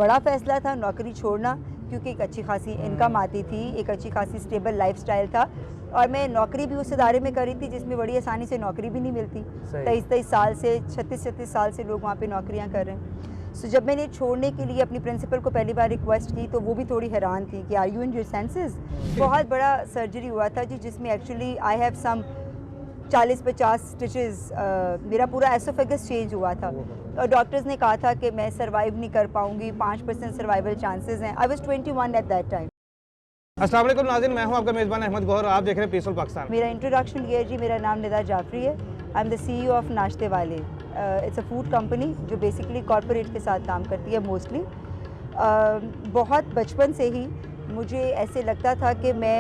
बड़ा फ़ैसला था नौकरी छोड़ना, क्योंकि एक अच्छी खासी इनकम आती थी, एक अच्छी खासी स्टेबल लाइफस्टाइल था, और मैं नौकरी भी उस इदारे में करी थी जिसमें बड़ी आसानी से नौकरी भी नहीं मिलती। 23-23 साल से 36-36 साल से लोग वहाँ पे नौकरियाँ कर रहे हैं। सो जब मैंने छोड़ने के लिए अपनी प्रिंसिपल को पहली बार रिक्वेस्ट की तो वो भी थोड़ी हैरान थी कि are you in your senses. बहुत बड़ा सर्जरी हुआ था जी, जिसमें actually I have some 40-50 stitches, मेरा पूरा एसोफेगस चेंज हुआ था और डॉक्टर्स ने कहा था कि मैं सर्वाइव नहीं कर पाऊंगी, 5% सर्वाइवल चांसेस हैं। I was 21 at that time. अस्सलाम वालेकुम नाज़रीन, मैं हूं आपका मेज़बान अहमद गौहर, आप देख रहे हैं पीसफुल पाकिस्तान। मेरा इंट्रोडक्शन ये है जी, मेरा नाम निदा जाफरी है। I am the CEO of नाश्ते वाले। इट्स अ फूड कंपनी जो बेसिकली कॉरपोरेट के साथ काम करती है मोस्टली। बहुत बचपन से ही मुझे ऐसे लगता था कि मैं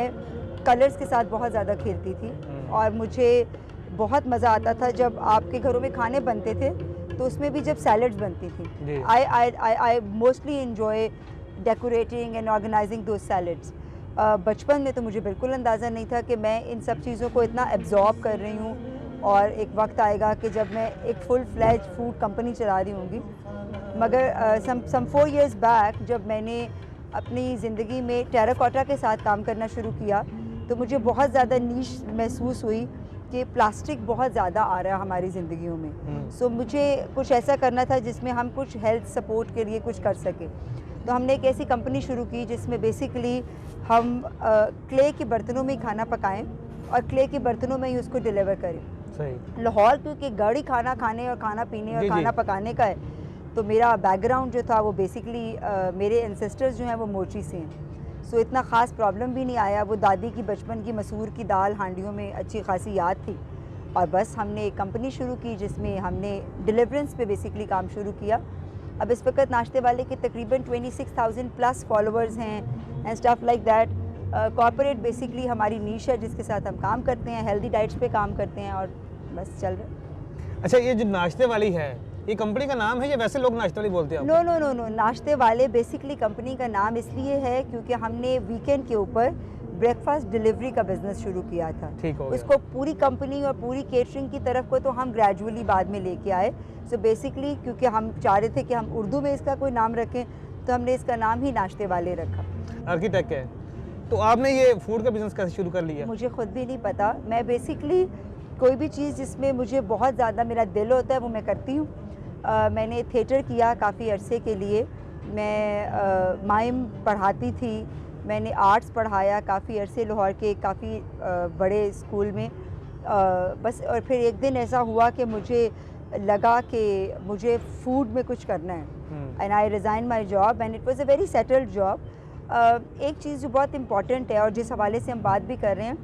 कलर्स के साथ बहुत ज़्यादा खेलती थी और मुझे बहुत मज़ा आता था जब आपके घरों में खाने बनते थे तो उसमें भी जब सैलड्स बनती थी। I mostly enjoy decorating and organising those salads. बचपन में तो मुझे बिल्कुल अंदाज़ा नहीं था कि मैं इन सब चीज़ों को इतना एब्जॉर्ब कर रही हूँ और एक वक्त आएगा कि जब मैं एक फुल फ्लैज फूड कंपनी चला रही होंगी। मगर सम 4 years बैक जब मैंने अपनी ज़िंदगी में टेराकोटा के साथ काम करना शुरू किया तो मुझे बहुत ज़्यादा नीश महसूस हुई कि प्लास्टिक बहुत ज़्यादा आ रहा है हमारी ज़िंदगियों में। सो मुझे कुछ ऐसा करना था जिसमें हम कुछ हेल्थ सपोर्ट के लिए कुछ कर सकें। तो हमने एक ऐसी कंपनी शुरू की जिसमें बेसिकली हम क्ले के बर्तनों में ही खाना पकाएं और क्ले के बर्तनों में ही उसको डिलीवर करें। सही। लाहौर क्योंकि गढ़ी खाना खाने और खाना पीने और खाना पकाने का है, तो मेरा बैकग्राउंड जो था वो बेसिकली मेरे एंसेस्टर्स जो हैं वो मोची से हैं। सो इतना ख़ास प्रॉब्लम भी नहीं आया। वो दादी की बचपन की मसूर की दाल हांडियों में अच्छी खासी याद थी और बस हमने एक कंपनी शुरू की जिसमें हमने डिलीवरेंस पे बेसिकली काम शुरू किया। अब इस वक्त नाश्ते वाले के तकरीबन 26,000 प्लस फॉलोअर्स हैं and stuff like that. Corporate basically हमारी नीश है जिसके साथ हम काम करते हैं, हेल्दी डाइट्स पे काम करते हैं और बस चल रहे। अच्छा, ये जो नाश्ते वाली है ये कंपनी का नाम है या वैसे लोग नाश्ते वाली बोलते हैं? नो, नाश्ते वाले बेसिकली कंपनी का नाम इसलिए है क्योंकि हमने वीकेंड के ऊपर ब्रेकफास्ट डिलीवरी का बिजनेस शुरू किया था। ठीक हो गया। उसको पूरी कंपनी और पूरी केटरिंग की तरफ को तो हम ग्रेजुअली बाद में लेके आए। सो बेसिकली क्योंकि हम चाह रहे थे कि हम उर्दू में इसका कोई नाम रखें तो हमने इसका नाम ही नाश्ते वाले रखा। आर्किटेक्ट है तो आपने ये फूड का बिजनेस कैसे शुरू कर लिया? मुझे खुद भी नहीं पता। मैं बेसिकली कोई भी चीज़ जिसमें मुझे बहुत ज़्यादा मेरा दिल होता है वो मैं करती हूँ। मैंने थिएटर किया काफ़ी अरसे के लिए। मैं माइम पढ़ाती थी, मैंने आर्ट्स पढ़ाया काफ़ी अरसे लाहौर के काफ़ी बड़े स्कूल में। बस और फिर एक दिन ऐसा हुआ कि मुझे लगा कि मुझे फूड में कुछ करना है and I resign my job and it was a very settled job. एक चीज़ जो बहुत इम्पॉर्टेंट है और जिस हवाले से हम बात भी कर रहे हैं,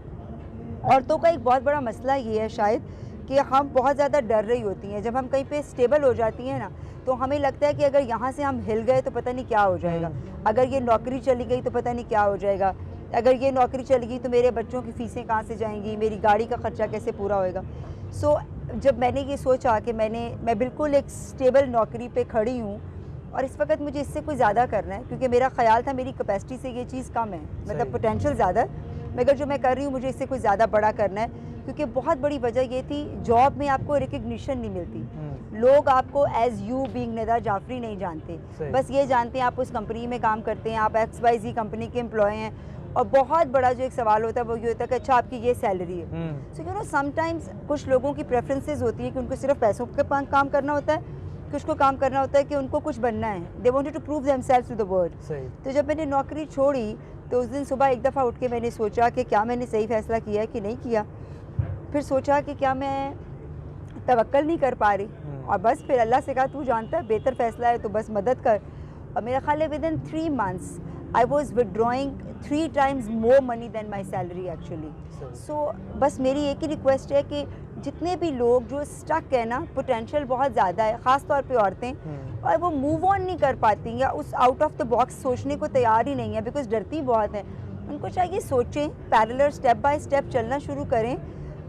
औरतों का एक बहुत बड़ा मसला ये है शायद कि हम बहुत ज़्यादा डर रही होती हैं। जब हम कहीं पे स्टेबल हो जाती हैं ना तो हमें लगता है कि अगर यहाँ से हम हिल गए तो पता नहीं क्या हो जाएगा, अगर ये नौकरी चली गई तो पता नहीं क्या हो जाएगा, अगर ये नौकरी चली गई तो मेरे बच्चों की फ़ीसें कहाँ से जाएंगी, मेरी गाड़ी का ख़र्चा कैसे पूरा होएगा। सो जब मैंने ये सोचा कि मैं बिल्कुल एक स्टेबल नौकरी पर खड़ी हूँ और इस वक्त मुझे इससे कोई ज़्यादा करना है, क्योंकि मेरा ख्याल था मेरी कैपेसिटी से ये चीज़ कम है, मतलब पोटेंशियल ज़्यादा है, मगर जो मैं कर रही हूँ मुझे इससे कुछ ज़्यादा बड़ा करना है। क्योंकि बहुत बड़ी वजह ये थी, जॉब में आपको रिकग्निशन नहीं मिलती, लोग आपको as you being Nida Jafri नहीं जानते, बस ये जानते हैं आप उस कंपनी में काम करते हैं, आप XYZ कंपनी के एम्प्लॉय हैं। और बहुत बड़ा जो एक सवाल होता है वो ये होता है कि अच्छा आपकी ये सैलरी है। सो यू नो समटाइम्स कुछ लोगों की प्रेफरेंसेस होती है कि उनको सिर्फ पैसों के काम करना होता है, कुछ को काम करना होता है कि उनको कुछ बनना है, they wanted to prove themselves to the world. तो जब मैंने नौकरी छोड़ी तो उस दिन सुबह एक दफ़ा उठ के मैंने सोचा कि क्या मैंने सही फैसला किया है कि नहीं किया। फिर सोचा कि क्या मैं तवक्कल नहीं कर पा रही, और बस फिर अल्लाह से कहा तू जानता है बेहतर फ़ैसला है तो बस मदद कर। और मेरा ख्याल है within 3 months I was withdrawing 3 times more money than my salary actually. So बस मेरी एक ही रिक्वेस्ट है कि जितने भी लोग जो स्टक है ना, पोटेंशियल बहुत ज़्यादा है, ख़ास तौर पे औरतें, और वो मूव ऑन नहीं कर पाती या उस आउट ऑफ द बॉक्स सोचने को तैयार ही नहीं है बिकॉज डरती बहुत हैं, उनको चाहिए सोचें, पैरेलल स्टेप बाय स्टेप चलना शुरू करें।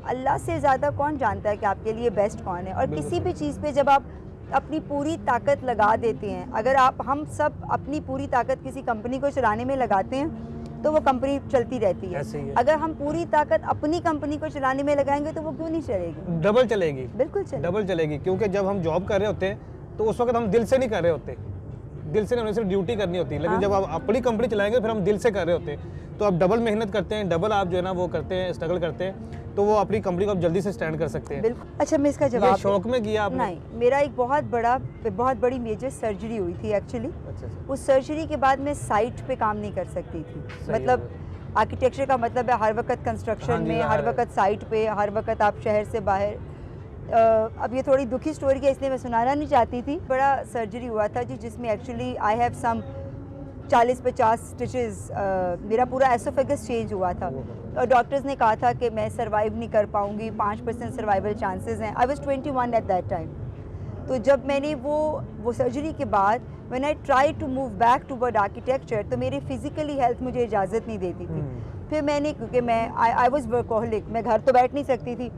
अल्लाह से ज़्यादा कौन जानता है कि आपके लिए बेस्ट कौन है। और किसी भी चीज़ पे जब आप अपनी पूरी ताकत लगा देते हैं, अगर हम सब अपनी पूरी ताकत किसी कंपनी को चलाने में लगाते हैं तो वो कंपनी चलती रहती है। अगर हम पूरी ताकत अपनी कंपनी को चलाने में लगाएंगे तो वो क्यों नहीं चलेगी, डबल चलेगी। बिल्कुल चलेगी, डबल चलेगी, क्योंकि जब हम जॉब कर रहे होते हैं तो उस वक्त हम दिल से नहीं कर रहे होते, दिल से नहीं, सिर्फ ड्यूटी करनी होती है, लेकिन जब आप अपनी कंपनी चलाएंगे फिर हम दिल से कर रहे होते हैं, तो आप डबल मेहनत करते हैं, डबल आप जो है ना वो करते हैं, स्ट्रगल करते हैं, तो वो अपनी कंपनी को आप जल्दी से स्टैंड कर सकते हैं। बिल्कुल। अच्छा, मैं इसका ये जवाब शौक में किया आपने? नहीं, मेरा एक बहुत बड़ी मेजर सर्जरी हुई थी एक्चुअली। अच्छा अच्छा। उस सर्जरी के बाद मैं साइट पे काम नहीं कर सकती थी। सही मतलब आर्किटेक्चर का मतलब है हर वक्त कंस्ट्रक्शन हाँ जी, में, हर हाँ। वक्त साइट पे, हर वक्त आप शहर से बाहर। अब ये थोड़ी दुखी स्टोरी है, इसलिए मैं सुनाना नहीं चाहती थी। बड़ा सर्जरी हुआ था जी, जिसमें actually I have some 40-50 stitches. मेरा पूरा एसोफेगस चेंज हुआ था और डॉक्टर्स ने कहा था कि मैं सर्वाइव नहीं कर पाऊंगी, 5% सर्वाइवल चांसेस हैं। I was 21 at that time. तो जब मैंने वो सर्जरी के बाद when I try to move back toward architecture, तो मेरी फिजिकली हेल्थ मुझे इजाज़त नहीं देती थी। फिर मैंने, क्योंकि मैं आई वाज वर्कहोलिक, मैं घर तो बैठ नहीं सकती थी,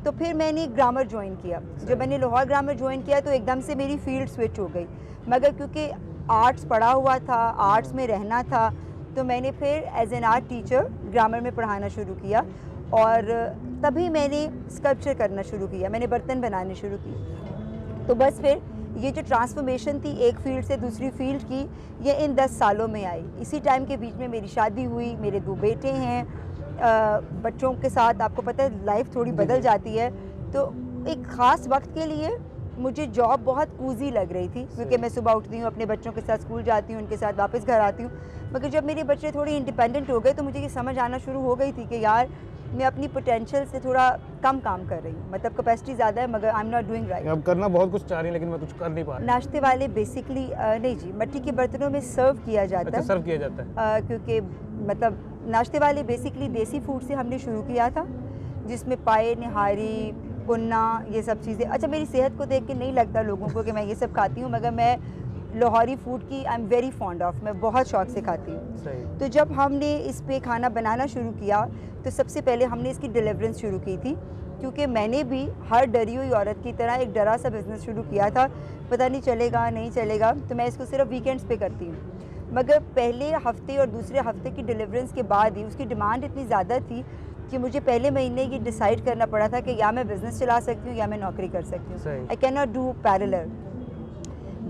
तो फिर मैंने ग्रामर ज्वाइन किया। जब मैंने लाहौर ग्रामर ज्वाइन किया तो एकदम से मेरी फील्ड स्विच हो गई। मगर क्योंकि आर्ट्स पढ़ा हुआ था, आर्ट्स में रहना था, तो मैंने फिर as an art teacher grammar में पढ़ाना शुरू किया और तभी मैंने स्कल्पचर करना शुरू किया, मैंने बर्तन बनाने शुरू किए। तो बस फिर ये जो ट्रांसफॉर्मेशन थी एक फील्ड से दूसरी फील्ड की, ये इन 10 सालों में आई। इसी टाइम के बीच में मेरी शादी हुई, मेरे 2 बेटे हैं। बच्चों के साथ आपको पता है लाइफ थोड़ी बदल जाती है, तो एक ख़ास वक्त के लिए मुझे जॉब बहुत कूजी लग रही थी, क्योंकि मैं सुबह उठती हूँ, अपने बच्चों के साथ स्कूल जाती हूँ, उनके साथ वापस घर आती हूँ। मगर जब मेरे बच्चे थोड़े इंडिपेंडेंट हो गए तो मुझे ये समझ आना शुरू हो गई थी कि यार मैं अपनी पोटेंशियल से थोड़ा कम काम कर रही हूँ, मतलब कैपेसिटी ज़्यादा है मगर I am not doing right. अब करना बहुत कुछ चाह रही हैं लेकिन मैं कुछ कर नहीं पा रही। नाश्ते वाले बेसिकली नहीं जी, मिट्टी के बर्तनों में सर्व किया जाता अच्छा, है। सर्व किया जाता है। क्योंकि मतलब नाश्ते वाले बेसिकली देसी फूड से हमने शुरू किया था, जिसमें पाए, निहारी, कुन्ना, ये सब चीज़ें। अच्छा, मेरी सेहत को देख के नहीं लगता लोगों को कि मैं ये सब खाती हूँ, मगर मैं लाहौरी फूड की I am very fond of, मैं बहुत शौक से खाती हूँ। सही। तो जब हमने इस पे खाना बनाना शुरू किया तो सबसे पहले हमने इसकी डिलीवरेंस शुरू की थी, क्योंकि मैंने भी हर डरी हुई औरत की तरह एक डरा सा बिज़नेस शुरू किया था, पता नहीं चलेगा नहीं चलेगा, तो मैं इसको सिर्फ वीकेंड्स पे करती हूँ। मगर पहले हफ्ते और दूसरे हफ्ते की डिलीवरेंस के बाद ही उसकी डिमांड इतनी ज़्यादा थी कि मुझे पहले महीने ये डिसाइड करना पड़ा था कि या मैं बिज़नेस चला सकती हूँ या मैं नौकरी कर सकती हूँ। I can not do parallel.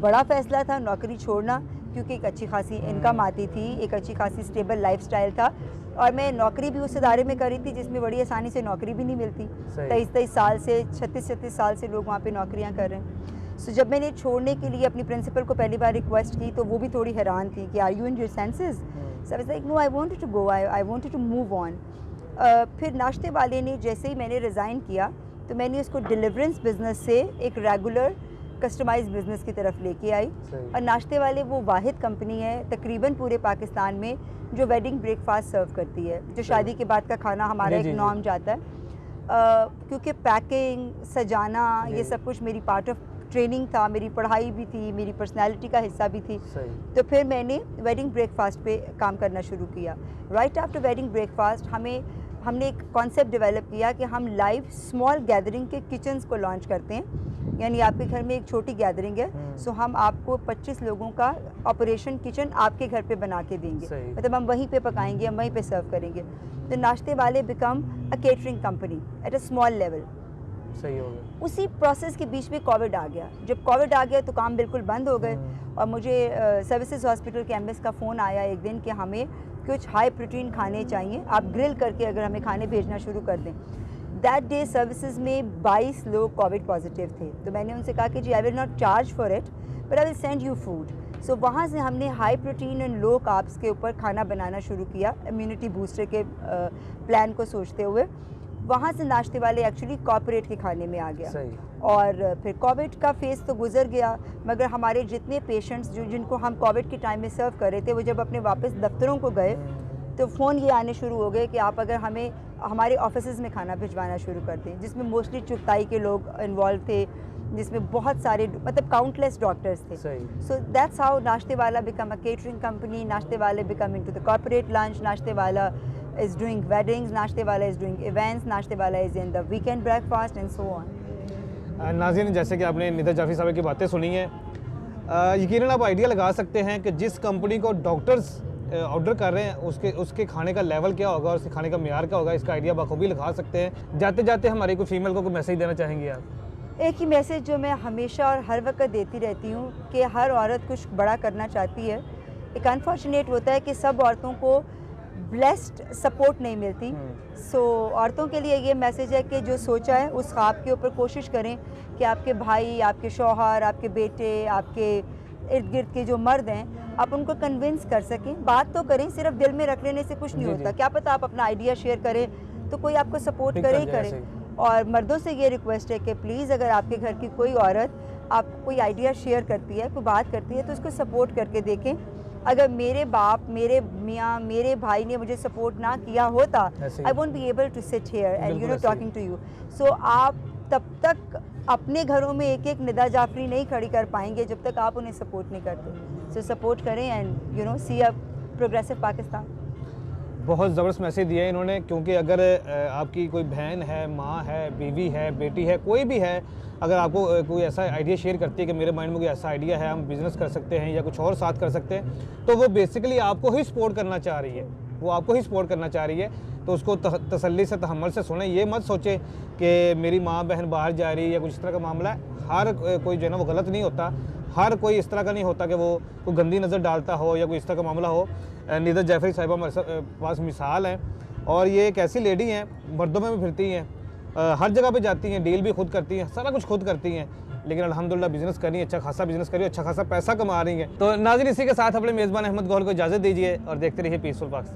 बड़ा फ़ैसला था नौकरी छोड़ना, क्योंकि एक अच्छी खासी इनकम आती थी, एक अच्छी खासी स्टेबल लाइफस्टाइल था, और मैं नौकरी भी उस इदारे में करी थी जिसमें बड़ी आसानी से नौकरी भी नहीं मिलती। 23 साल से 36 साल से लोग वहाँ पे नौकरियाँ कर रहे हैं। सो जब मैंने छोड़ने के लिए अपनी प्रिंसिपल को पहली बार रिक्वेस्ट की तो वो भी थोड़ी हैरान थी कि are you in your senses? So I was like no, I wanted to go, I wanted to move on. फिर नाश्ते वाले ने जैसे ही मैंने रिज़ाइन किया तो मैंने उसको डिलीवरेंस बिज़नेस से एक रेगुलर कस्टमाइज बिज़नेस की तरफ लेके आई। और नाश्ते वाले वो वाहिद कंपनी है तकरीबन पूरे पाकिस्तान में जो वेडिंग ब्रेकफास्ट सर्व करती है, जो शादी के बाद का खाना हमारा एक नॉर्म जाता है। क्योंकि पैकिंग, सजाना, ये सब कुछ मेरी पार्ट ऑफ ट्रेनिंग था, मेरी पढ़ाई भी थी, मेरी पर्सनैलिटी का हिस्सा भी थी। तो फिर मैंने वेडिंग ब्रेकफास्ट पे काम करना शुरू किया। राइट आफ्टर वेडिंग ब्रेकफास्ट हमने एक कॉन्सेप्ट डेवलप किया कि हम लाइव स्मॉल गैदरिंग के किचन्स को लॉन्च करते हैं। यानी आपके घर में एक छोटी गैदरिंग है, सो हम आपको 25 लोगों का ऑपरेशन किचन आपके घर पे बना के देंगे, मतलब हम वहीं पे पकाएंगे, हम वहीं पे सर्व करेंगे। तो नाश्ते वाले become a catering company at a small level. सही हो गया। उसी प्रोसेस के बीच में कोविड आ गया। जब कोविड आ गया तो काम बिल्कुल बंद हो गए और मुझे सर्विसेज हॉस्पिटल कैंपस का फ़ोन आया एक दिन कि हमें कुछ हाई प्रोटीन खाने चाहिए, आप ग्रिल करके अगर हमें खाने भेजना शुरू कर दें। दैट डे सर्विसेज में 22 लोग कोविड पॉजिटिव थे। तो मैंने उनसे कहा कि जी I will not charge for it but I will send you food. So वहाँ से हमने high protein and low carbs के ऊपर खाना बनाना शुरू किया, इम्यूनिटी बूस्टर के प्लान को सोचते हुए। वहाँ से नाश्ते वाले एक्चुअली कॉर्पोरेट के खाने में आ गया। और फिर कोविड का फेज़ तो गुजर गया, मगर हमारे जितने पेशेंट्स जिनको हम कोविड के टाइम में सर्व कर रहे थे, वो जब अपने वापस दफ्तरों को गए तो फ़ोन ये आने शुरू हो गए कि आप अगर हमें हमारे ऑफिसेज़ में खाना भिजवाना शुरू कर दें, जिसमें मोस्टली चुगताई के लोग इन्वॉल्व थे, जिसमें बहुत सारे मतलब काउंटलेस डॉक्टर्स थे। सो दैट्स हाउ नाश्ते वाला बिकम अ केटरिंग कंपनी, नाश्ते वाले become into the corporate lunch, नाश्ते वाला is doing weddings, नाश्ते वाला is doing events, नाश्ते वाला is in the weekend breakfast and so on. नाज़रीन, जैसे कि आपने निदा जाफ़ी साहब की बातें सुनी हैं, यकीनन आप आइडिया लगा सकते हैं कि जिस कंपनी को डॉक्टर्स ऑर्डर कर रहे हैं उसके खाने का लेवल क्या होगा और उसके खाने का मेयार क्या होगा, इसका आइडिया बखूबी लगा सकते हैं। जाते जाते हमारी कोई फीमेल को कोई मैसेज देना चाहेंगे आप? एक ही मैसेज जो मैं हमेशा और हर वक्त देती रहती हूँ कि हर औरत कुछ बड़ा करना चाहती है। एक अनफॉर्चुनेट होता है कि सब औरतों को ब्लेस्ड सपोर्ट नहीं मिलती। सो औरतों के लिए ये मैसेज है कि जो सोचा है उस ख्वाब के ऊपर कोशिश करें कि आपके भाई, आपके शौहर, आपके बेटे, आपके इर्द गिर्द के जो मर्द हैं, आप उनको कन्विंस कर सकें। बात तो करें, सिर्फ दिल में रख लेने से कुछ नहीं होता। क्या पता आप अपना आइडिया शेयर करें तो कोई आपको सपोर्ट करे ही करे। और मर्दों से ये रिक्वेस्ट है कि प्लीज़ अगर आपके घर की कोई औरत आप कोई आइडिया शेयर करती है, कोई बात करती है, तो उसको सपोर्ट करके देखें। अगर मेरे बाप, मेरे मियाँ, मेरे भाई ने मुझे सपोर्ट ना किया होता, I won't be able to sit here and you know talking to you. सो आप तब तक अपने घरों में एक एक निदा जाफरी नहीं खड़ी कर पाएंगे जब तक आप उन्हें सपोर्ट नहीं करते। सो सपोर्ट करें and you know see a progressive Pakistan. बहुत ज़बरदस्त मैसेज दिया है इन्होंने, क्योंकि अगर आपकी कोई बहन है, माँ है, बीवी है, बेटी है, कोई भी है, अगर आपको कोई ऐसा आइडिया शेयर करती है कि मेरे माइंड में कोई ऐसा आइडिया है, हम बिज़नेस कर सकते हैं या कुछ और साथ कर सकते हैं, तो वो बेसिकली आपको ही सपोर्ट करना चाह रही है, वो आपको ही सपोर्ट करना चाह रही है। तो उसको तसल्ली से, तहम्मुल से सुने। ये मत सोचे कि मेरी माँ बहन बाहर जा रही है या कुछ इस तरह का मामला है। हर कोई जो है ना वो गलत नहीं होता, हर कोई इस तरह का नहीं होता कि वो कोई गंदी नज़र डालता हो या कोई इस तरह का मामला हो। निदा जाफरी साहिबा हमारे पास मिसाल है, और ये एक ऐसी लेडी हैं, मर्दों में भी फिरती हैं, हर जगह पे जाती हैं, डील भी खुद करती हैं, सारा कुछ खुद करती हैं, लेकिन अल्हम्दुलिल्लाह बिज़नेस कर रही है, अच्छा खासा बिज़नेस कर रही है, अच्छा खासा पैसा कमा रही है। तो नाज़रीन, इसी के साथ अपने मेज़बान अहमद गौहर को इजाज़त दीजिए और देखते रहिए पीसफुल पाकिस्तान।